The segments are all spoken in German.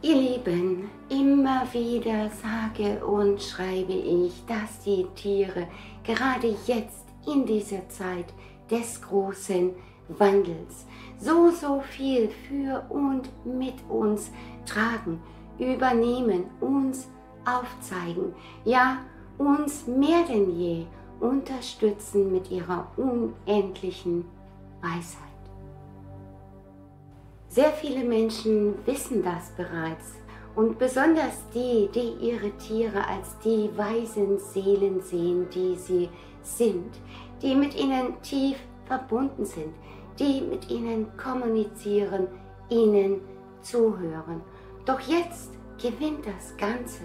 Ihr Lieben, immer wieder sage und schreibe ich, dass die Tiere gerade jetzt in dieser Zeit des großen Wandels so viel für und mit uns tragen, übernehmen, uns aufzeigen, ja uns mehr denn je unterstützen mit ihrer unendlichen Weisheit. Sehr viele Menschen wissen das bereits und besonders die, die ihre Tiere als die weisen Seelen sehen, die sie sind, die mit ihnen tief verbunden sind, die mit ihnen kommunizieren, ihnen zuhören. Doch jetzt gewinnt das Ganze,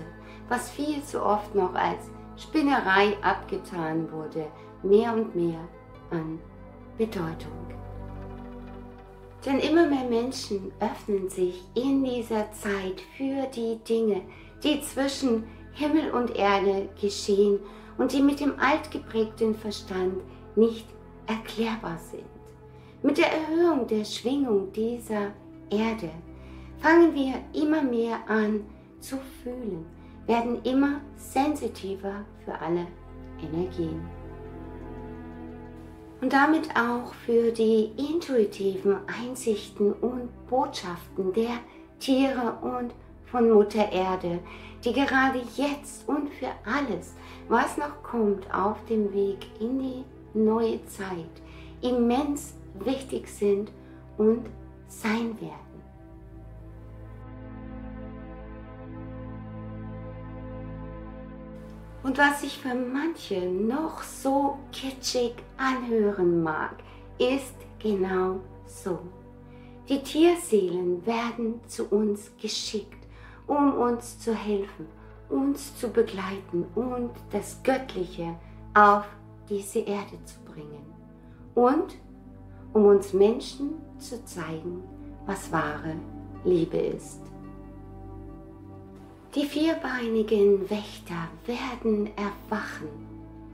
was viel zu oft noch als Spinnerei abgetan wurde, mehr und mehr an Bedeutung. Denn immer mehr Menschen öffnen sich in dieser Zeit für die Dinge, die zwischen Himmel und Erde geschehen und die mit dem altgeprägten Verstand nicht erklärbar sind. Mit der Erhöhung der Schwingung dieser Erde fangen wir immer mehr an zu fühlen, werden immer sensitiver für alle Energien. Und damit auch für die intuitiven Einsichten und Botschaften der Tiere und von Mutter Erde, die gerade jetzt und für alles, was noch kommt auf dem Weg in die neue Zeit, immens wichtig sind und sein werden. Und was sich für manche noch so kitschig anhören mag, ist genau so. Die Tierseelen werden zu uns geschickt, um uns zu helfen, uns zu begleiten und das Göttliche auf diese Erde zu bringen. Und um uns Menschen zu zeigen, was wahre Liebe ist. Die vierbeinigen Wächter werden erwachen,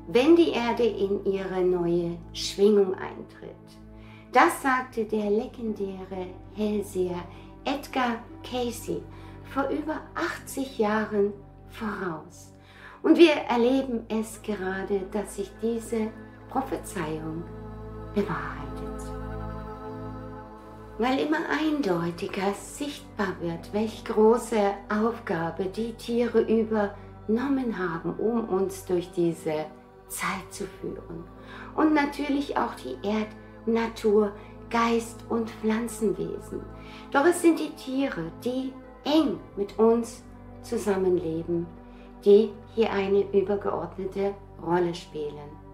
wenn die Erde in ihre neue Schwingung eintritt. Das sagte der legendäre Hellseher Edgar Cayce vor über 80 Jahren voraus. Und wir erleben es gerade, dass sich diese Prophezeiung bewahrheitet. Weil immer eindeutiger sichtbar wird, welche große Aufgabe die Tiere übernommen haben, um uns durch diese Zeit zu führen. Und natürlich auch die Erdnatur, Geist und Pflanzenwesen. Doch es sind die Tiere, die eng mit uns zusammenleben, die hier eine übergeordnete Rolle spielen.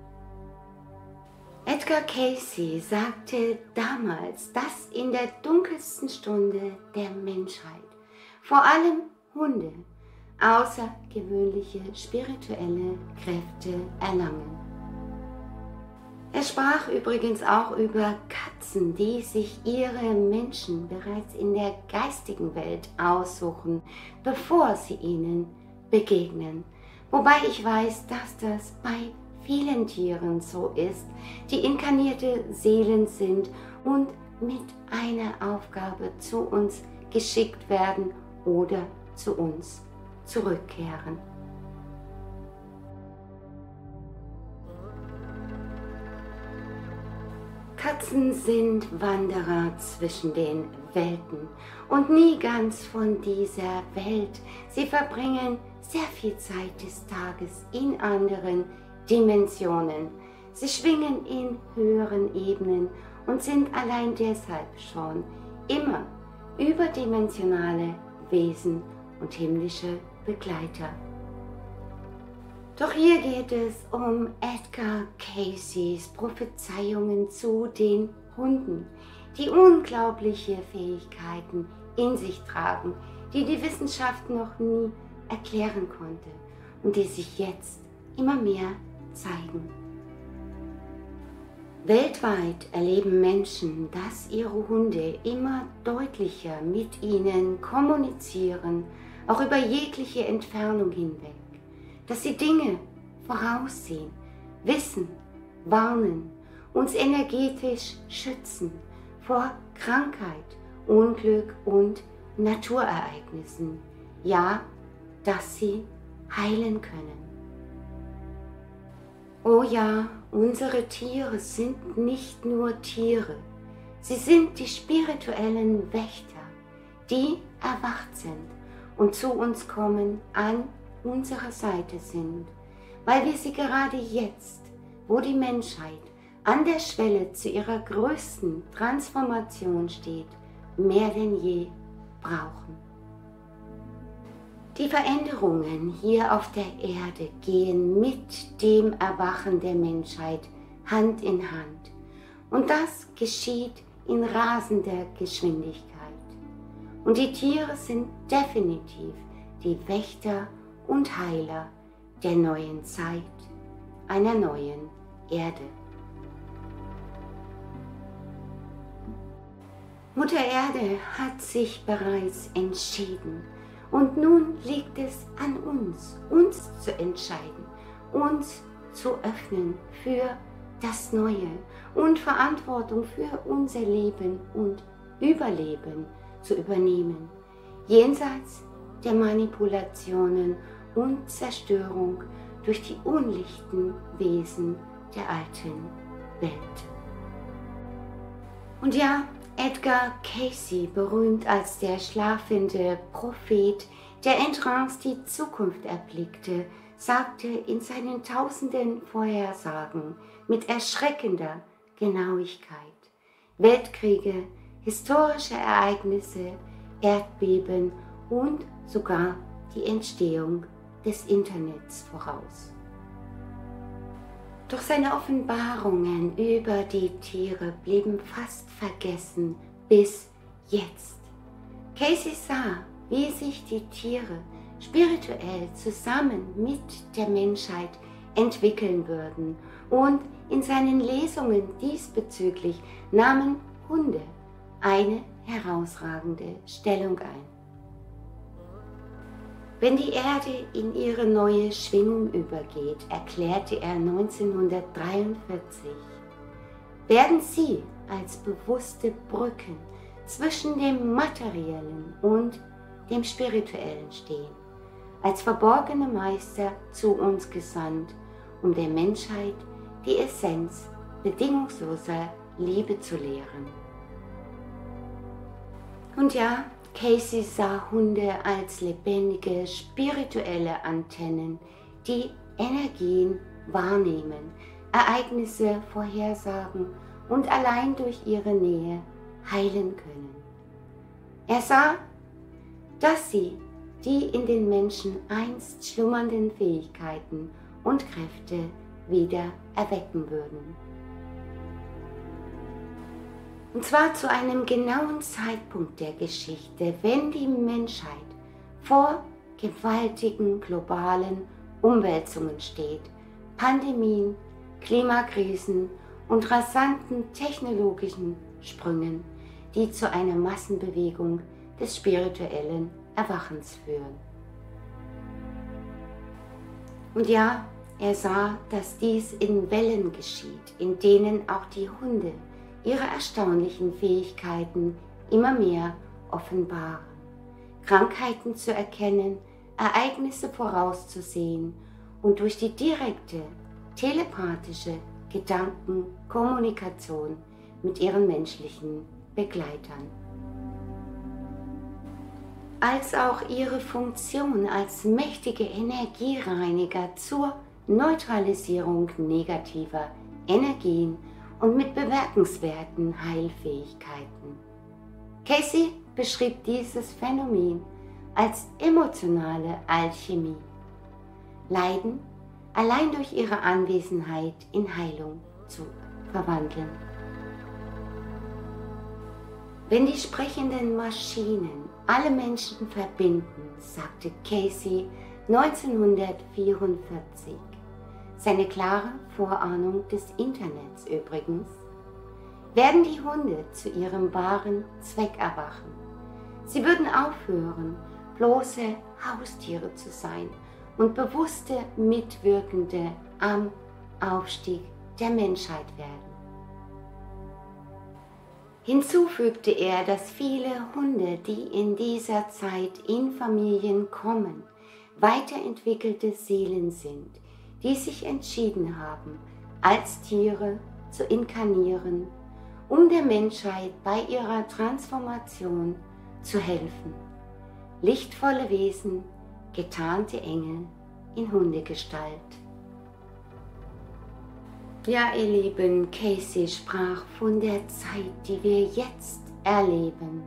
Edgar Cayce sagte damals, dass in der dunkelsten Stunde der Menschheit vor allem Hunde außergewöhnliche spirituelle Kräfte erlangen. Er sprach übrigens auch über Katzen, die sich ihre Menschen bereits in der geistigen Welt aussuchen, bevor sie ihnen begegnen. Wobei ich weiß, dass das bei vielen Tieren so ist, die inkarnierte Seelen sind und mit einer Aufgabe zu uns geschickt werden oder zu uns zurückkehren. Katzen sind Wanderer zwischen den Welten und nie ganz von dieser Welt. Sie verbringen sehr viel Zeit des Tages in anderen Dimensionen. Sie schwingen in höheren Ebenen und sind allein deshalb schon immer überdimensionale Wesen und himmlische Begleiter. Doch hier geht es um Edgar Cayces Prophezeiungen zu den Hunden, die unglaubliche Fähigkeiten in sich tragen, die die Wissenschaft noch nie erklären konnte und die sich jetzt immer mehr zeigen. Weltweit erleben Menschen, dass ihre Hunde immer deutlicher mit ihnen kommunizieren, auch über jegliche Entfernung hinweg, dass sie Dinge voraussehen, wissen, warnen, uns energetisch schützen vor Krankheit, Unglück und Naturereignissen, ja, dass sie heilen können. Oh ja, unsere Tiere sind nicht nur Tiere, sie sind die spirituellen Wächter, die erwacht sind und zu uns kommen, an unserer Seite sind, weil wir sie gerade jetzt, wo die Menschheit an der Schwelle zu ihrer größten Transformation steht, mehr denn je brauchen. Die Veränderungen hier auf der Erde gehen mit dem Erwachen der Menschheit Hand in Hand. Und das geschieht in rasender Geschwindigkeit. Und die Tiere sind definitiv die Wächter und Heiler der neuen Zeit, einer neuen Erde. Mutter Erde hat sich bereits entschieden und nun liegt es an uns, uns zu entscheiden, uns zu öffnen für das Neue und Verantwortung für unser Leben und Überleben zu übernehmen, jenseits der Manipulationen und Zerstörung durch die unlichten Wesen der alten Welt. Und ja, Edgar Cayce, berühmt als der schlafende Prophet, der in Trance die Zukunft erblickte, sagte in seinen tausenden Vorhersagen mit erschreckender Genauigkeit: Weltkriege, historische Ereignisse, Erdbeben und sogar die Entstehung des Internets voraus. Doch seine Offenbarungen über die Tiere blieben fast vergessen bis jetzt. Cayce sah, wie sich die Tiere spirituell zusammen mit der Menschheit entwickeln würden, und in seinen Lesungen diesbezüglich nahmen Hunde eine herausragende Stellung ein. Wenn die Erde in ihre neue Schwingung übergeht, erklärte er 1943, werden sie als bewusste Brücken zwischen dem Materiellen und dem Spirituellen stehen, als verborgene Meister zu uns gesandt, um der Menschheit die Essenz bedingungsloser Liebe zu lehren. Und ja, Cayce sah Hunde als lebendige, spirituelle Antennen, die Energien wahrnehmen, Ereignisse vorhersagen und allein durch ihre Nähe heilen können. Er sah, dass sie die in den Menschen einst schlummernden Fähigkeiten und Kräfte wieder erwecken würden. Und zwar zu einem genauen Zeitpunkt der Geschichte, wenn die Menschheit vor gewaltigen globalen Umwälzungen steht, Pandemien, Klimakrisen und rasanten technologischen Sprüngen, die zu einer Massenbewegung des spirituellen Erwachens führen. Und ja, er sah, dass dies in Wellen geschieht, in denen auch die Hunde ihre erstaunlichen Fähigkeiten immer mehr offenbaren, Krankheiten zu erkennen, Ereignisse vorauszusehen und durch die direkte telepathische Gedankenkommunikation mit ihren menschlichen Begleitern. Als auch ihre Funktion als mächtige Energiereiniger zur Neutralisierung negativer Energien und mit bemerkenswerten Heilfähigkeiten. Cayce beschrieb dieses Phänomen als emotionale Alchemie. Leiden allein durch ihre Anwesenheit in Heilung zu verwandeln. Wenn die sprechenden Maschinen alle Menschen verbinden, sagte Cayce 1944, seine klare Vorahnung des Internets übrigens, werden die Hunde zu ihrem wahren Zweck erwachen. Sie würden aufhören, bloße Haustiere zu sein und bewusste Mitwirkende am Aufstieg der Menschheit werden. Hinzu fügte er, dass viele Hunde, die in dieser Zeit in Familien kommen, weiterentwickelte Seelen sind, die sich entschieden haben, als Tiere zu inkarnieren, um der Menschheit bei ihrer Transformation zu helfen. Lichtvolle Wesen, getarnte Engel in Hundegestalt. Ja, ihr Lieben, Casey sprach von der Zeit, die wir jetzt erleben.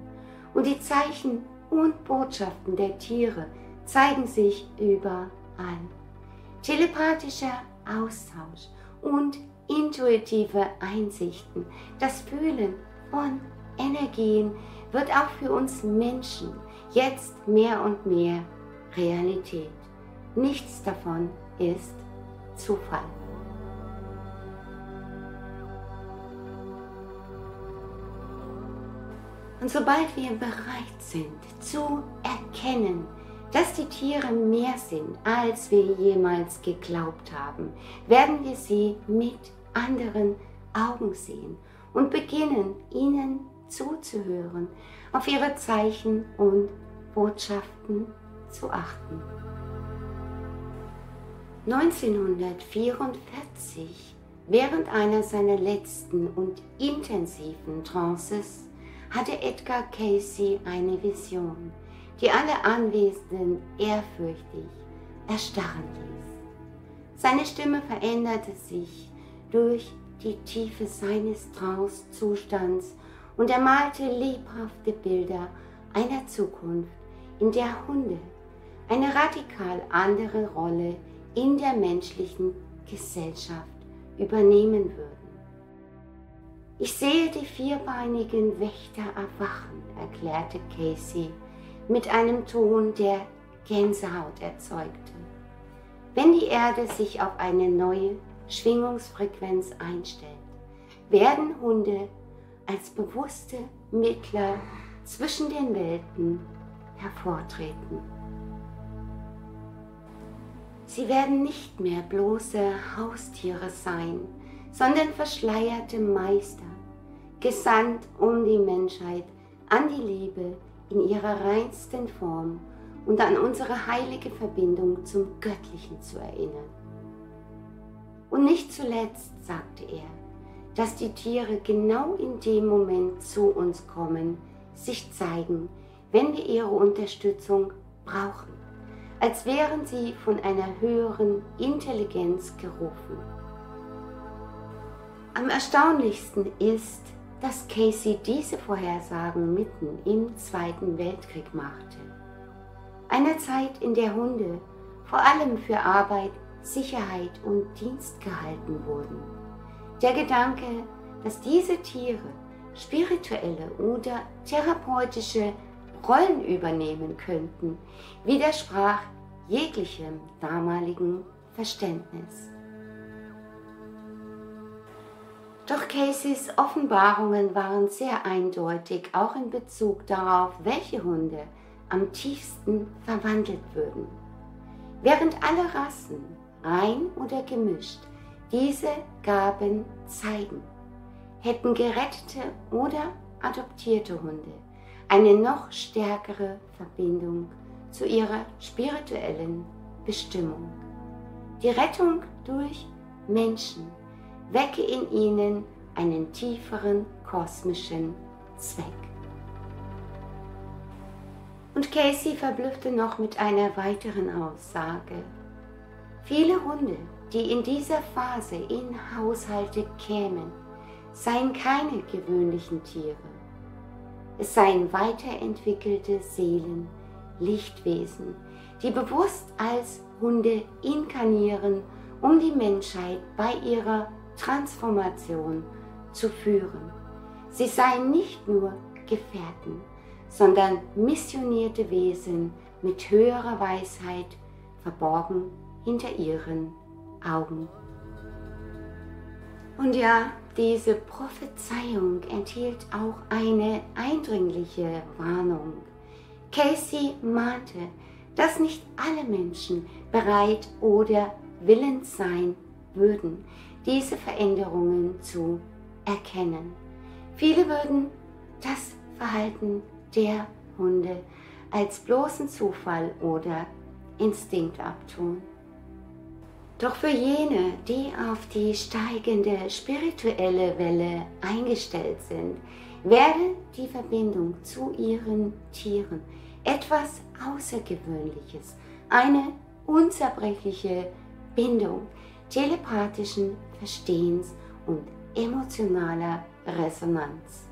Und die Zeichen und Botschaften der Tiere zeigen sich überall. Telepathischer Austausch und intuitive Einsichten, das Fühlen von Energien wird auch für uns Menschen jetzt mehr und mehr Realität. Nichts davon ist Zufall. Und sobald wir bereit sind zu erkennen, dass die Tiere mehr sind, als wir jemals geglaubt haben, werden wir sie mit anderen Augen sehen und beginnen, ihnen zuzuhören, auf ihre Zeichen und Botschaften zu achten. 1944, während einer seiner letzten und intensiven Trances, hatte Edgar Cayce eine Vision, die alle Anwesenden ehrfürchtig erstarren ließ. Seine Stimme veränderte sich durch die Tiefe seines Trance-Zustands und er malte lebhafte Bilder einer Zukunft, in der Hunde eine radikal andere Rolle in der menschlichen Gesellschaft übernehmen würden. Ich sehe die vierbeinigen Wächter erwachen, erklärte Cayce mit einem Ton, der Gänsehaut erzeugte. Wenn die Erde sich auf eine neue Schwingungsfrequenz einstellt, werden Hunde als bewusste Mittler zwischen den Welten hervortreten. Sie werden nicht mehr bloße Haustiere sein, sondern verschleierte Meister, gesandt, um die Menschheit an die Liebe in ihrer reinsten Form und an unsere heilige Verbindung zum Göttlichen zu erinnern. Und nicht zuletzt sagte er, dass die Tiere genau in dem Moment zu uns kommen, sich zeigen, wenn wir ihre Unterstützung brauchen, als wären sie von einer höheren Intelligenz gerufen. Am erstaunlichsten ist, dass Cayce diese Vorhersagen mitten im Zweiten Weltkrieg machte. Einer Zeit, in der Hunde vor allem für Arbeit, Sicherheit und Dienst gehalten wurden. Der Gedanke, dass diese Tiere spirituelle oder therapeutische Rollen übernehmen könnten, widersprach jeglichem damaligen Verständnis. Doch Cayces Offenbarungen waren sehr eindeutig, auch in Bezug darauf, welche Hunde am tiefsten verwandelt würden. Während alle Rassen, rein oder gemischt, diese Gaben zeigen, hätten gerettete oder adoptierte Hunde eine noch stärkere Verbindung zu ihrer spirituellen Bestimmung. Die Rettung durch Menschen wecke in ihnen einen tieferen kosmischen Zweck. Und Cayce verblüffte noch mit einer weiteren Aussage. Viele Hunde, die in dieser Phase in Haushalte kämen, seien keine gewöhnlichen Tiere. Es seien weiterentwickelte Seelen, Lichtwesen, die bewusst als Hunde inkarnieren, um die Menschheit bei ihrer Transformation zu führen. Sie seien nicht nur Gefährten, sondern missionierte Wesen mit höherer Weisheit, verborgen hinter ihren Augen. Und ja, diese Prophezeiung enthielt auch eine eindringliche Warnung. Cayce mahnte, dass nicht alle Menschen bereit oder willens sein würden, diese Veränderungen zu erkennen. Viele würden das Verhalten der Hunde als bloßen Zufall oder Instinkt abtun. Doch für jene, die auf die steigende spirituelle Welle eingestellt sind, werde die Verbindung zu ihren Tieren etwas Außergewöhnliches, eine unzerbrechliche Bindung telepathischen Verstehens und emotionaler Resonanz.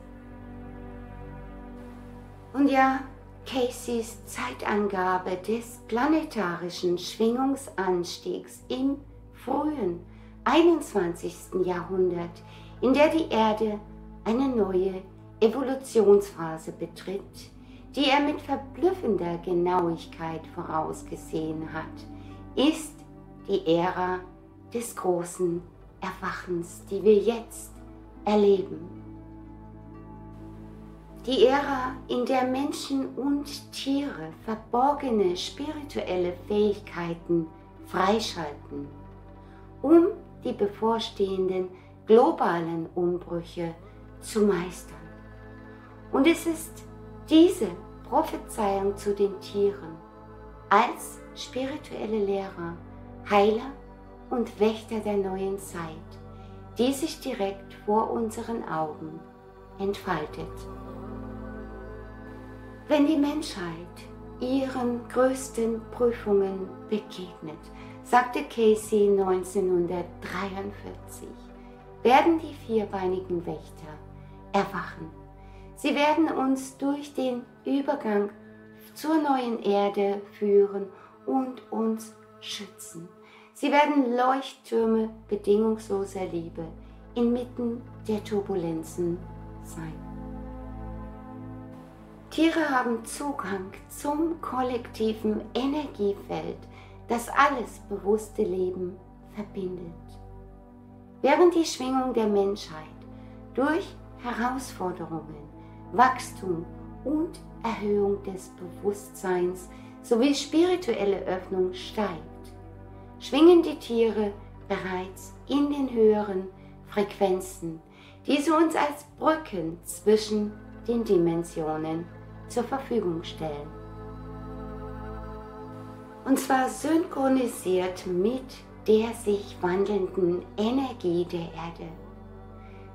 Und ja, Caseys Zeitangabe des planetarischen Schwingungsanstiegs im frühen 21. Jahrhundert, in der die Erde eine neue Evolutionsphase betritt, die er mit verblüffender Genauigkeit vorausgesehen hat, ist die Ära des großen Erwachens, die wir jetzt erleben. Die Ära, in der Menschen und Tiere verborgene spirituelle Fähigkeiten freischalten, um die bevorstehenden globalen Umbrüche zu meistern. Und es ist diese Prophezeiung zu den Tieren als spirituelle Lehrer, Heiler und Wächter der neuen Zeit, die sich direkt vor unseren Augen entfaltet. Wenn die Menschheit ihren größten Prüfungen begegnet, sagte Casey 1943, werden die vierbeinigen Wächter erwachen. Sie werden uns durch den Übergang zur neuen Erde führen und uns schützen. Sie werden Leuchttürme bedingungsloser Liebe inmitten der Turbulenzen sein. Tiere haben Zugang zum kollektiven Energiefeld, das alles bewusste Leben verbindet. Während die Schwingung der Menschheit durch Herausforderungen, Wachstum und Erhöhung des Bewusstseins sowie spirituelle Öffnung steigt, schwingen die Tiere bereits in den höheren Frequenzen, die sie uns als Brücken zwischen den Dimensionen zur Verfügung stellen. Und zwar synchronisiert mit der sich wandelnden Energie der Erde.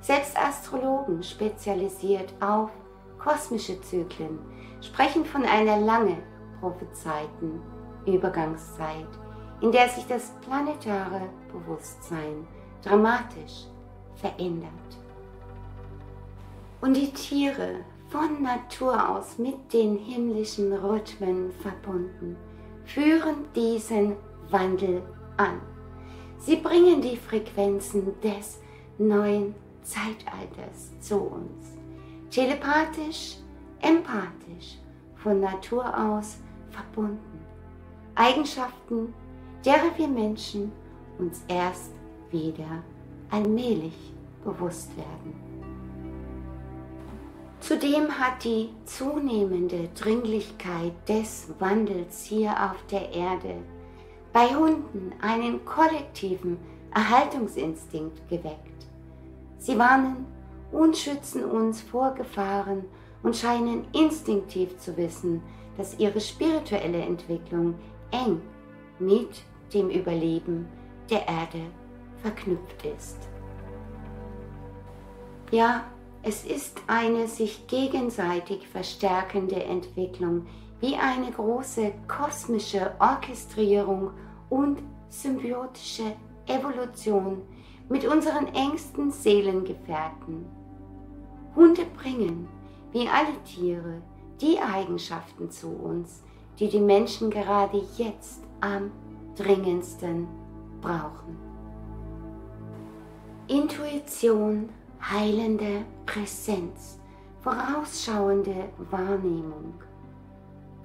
Selbst Astrologen, spezialisiert auf kosmische Zyklen, sprechen von einer lange prophezeiten Übergangszeit, in der sich das planetare Bewusstsein dramatisch verändert. Und die Tiere, von Natur aus mit den himmlischen Rhythmen verbunden, führen diesen Wandel an. Sie bringen die Frequenzen des neuen Zeitalters zu uns, telepathisch, empathisch, von Natur aus verbunden. Eigenschaften, derer wir Menschen uns erst wieder allmählich bewusst werden. Zudem hat die zunehmende Dringlichkeit des Wandels hier auf der Erde bei Hunden einen kollektiven Erhaltungsinstinkt geweckt. Sie warnen und schützen uns vor Gefahren und scheinen instinktiv zu wissen, dass ihre spirituelle Entwicklung eng mit dem Überleben der Erde verknüpft ist. Ja, es ist eine sich gegenseitig verstärkende Entwicklung, wie eine große kosmische Orchestrierung und symbiotische Evolution mit unseren engsten Seelengefährten. Hunde bringen, wie alle Tiere, die Eigenschaften zu uns, die die Menschen gerade jetzt am dringendsten brauchen. Intuition, heilende Präsenz, vorausschauende Wahrnehmung.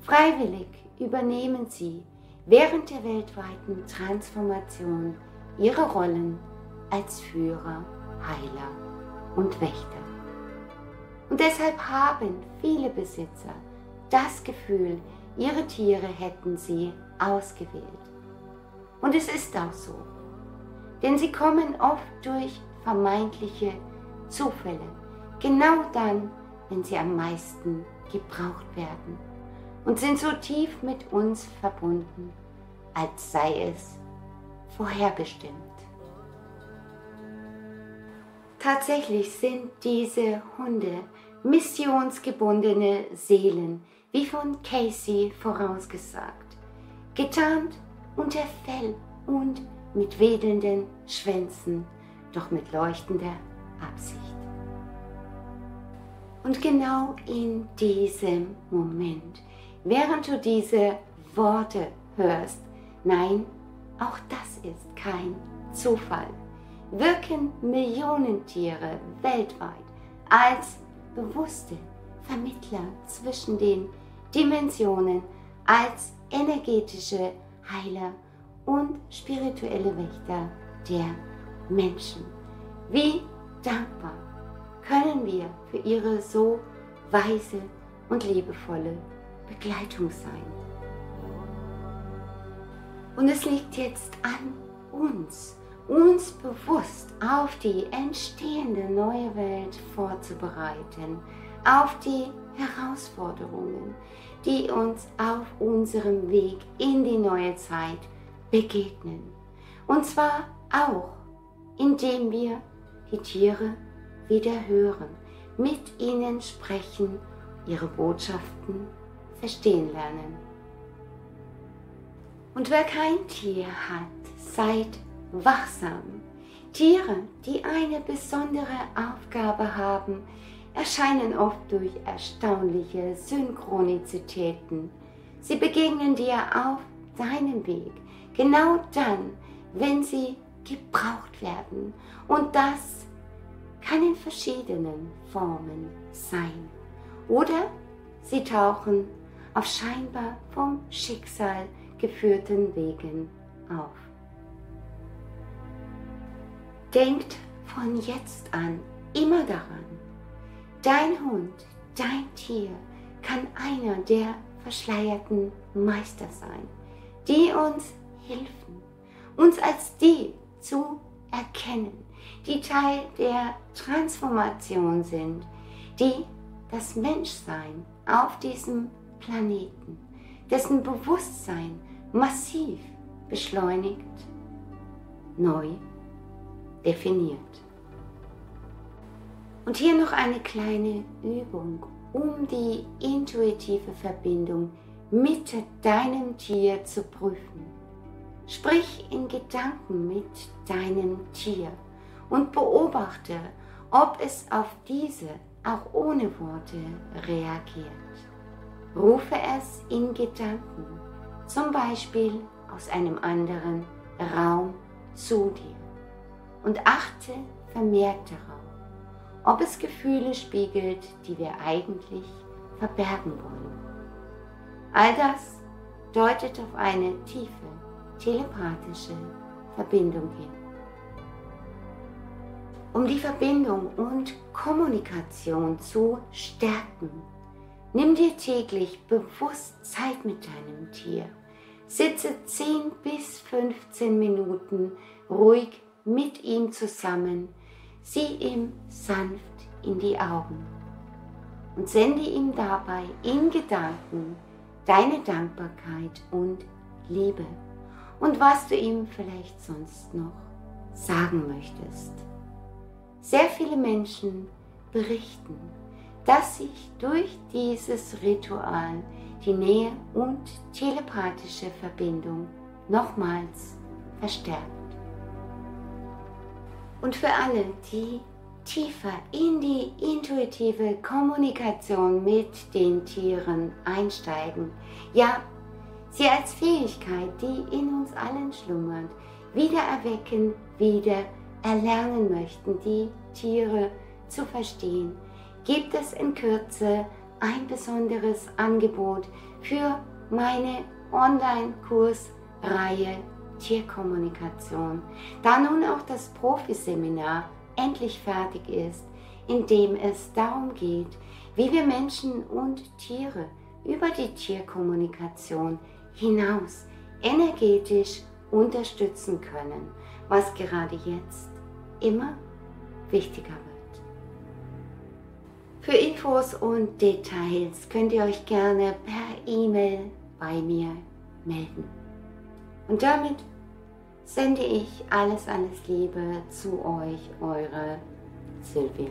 Freiwillig übernehmen sie während der weltweiten Transformation ihre Rollen als Führer, Heiler und Wächter. Und deshalb haben viele Besitzer das Gefühl, ihre Tiere hätten sie ausgewählt. Und es ist auch so, denn sie kommen oft durch vermeintliche Zufälle genau dann wenn sie am meisten gebraucht werden und sind so tief mit uns verbunden, als sei es vorherbestimmt. Tatsächlich sind diese Hunde missionsgebundene Seelen, wie von Casey vorausgesagt, getarnt unter Fell und mit wedelnden Schwänzen, doch mit leuchtender Absicht. Und genau in diesem Moment, während du diese Worte hörst, nein, auch das ist kein Zufall, wirken Millionen Tiere weltweit als bewusste Vermittler zwischen den Dimensionen, als energetische Heiler und spirituelle Wächter der Menschen. Wie dankbar können wir für ihre so weise und liebevolle Begleitung sein. Und es liegt jetzt an uns bewusst auf die entstehende neue Welt vorzubereiten, auf die Herausforderungen, die uns auf unserem Weg in die neue Zeit begegnen. Und zwar auch, indem wir die Tiere wieder hören, mit ihnen sprechen, ihre Botschaften verstehen lernen. Und wer kein Tier hat, seid wachsam. Tiere, die eine besondere Aufgabe haben, erscheinen oft durch erstaunliche Synchronizitäten. Sie begegnen dir auf deinem Weg, genau dann, wenn sie gebraucht werden. Und das kann in verschiedenen Formen sein. Oder sie tauchen auf scheinbar vom Schicksal geführten Wegen auf. Denkt von jetzt an immer daran, dein Hund, dein Tier kann einer der verschleierten Meister sein, die uns helfen, uns als die zu erkennen, die Teil der Transformation sind, die das Menschsein auf diesem Planeten, dessen Bewusstsein massiv beschleunigt, neu definiert. Und hier noch eine kleine Übung, um die intuitive Verbindung mit deinem Tier zu prüfen. Sprich in Gedanken mit deinem Tier und beobachte, ob es auf diese auch ohne Worte reagiert. Rufe es in Gedanken, zum Beispiel aus einem anderen Raum zu dir, und achte vermehrt darauf, ob es Gefühle spiegelt, die wir eigentlich verbergen wollen. All das deutet auf eine tiefe telepathische Verbindung hin. Um die Verbindung und Kommunikation zu stärken, nimm dir täglich bewusst Zeit mit deinem Tier. Sitze 10 bis 15 Minuten ruhig mit ihm zusammen, sieh ihm sanft in die Augen und sende ihm dabei in Gedanken deine Dankbarkeit und Liebe und was du ihm vielleicht sonst noch sagen möchtest. Sehr viele Menschen berichten, dass sich durch dieses Ritual die Nähe und telepathische Verbindung nochmals verstärkt. Und für alle, die tiefer in die intuitive Kommunikation mit den Tieren einsteigen, ja, sie als Fähigkeit, die in uns allen schlummert, wieder erwecken, wieder erlernen möchten, die Tiere zu verstehen, gibt es in Kürze ein besonderes Angebot für meine Online-Kursreihe Tierkommunikation, da nun auch das Profiseminar endlich fertig ist, in dem es darum geht, wie wir Menschen und Tiere über die Tierkommunikation hinaus energetisch unterstützen können, was gerade jetzt immer wichtiger wird. Für Infos und Details könnt ihr euch gerne per E-Mail bei mir melden. Und damit sende ich alles Liebe zu euch, eure Sylvia.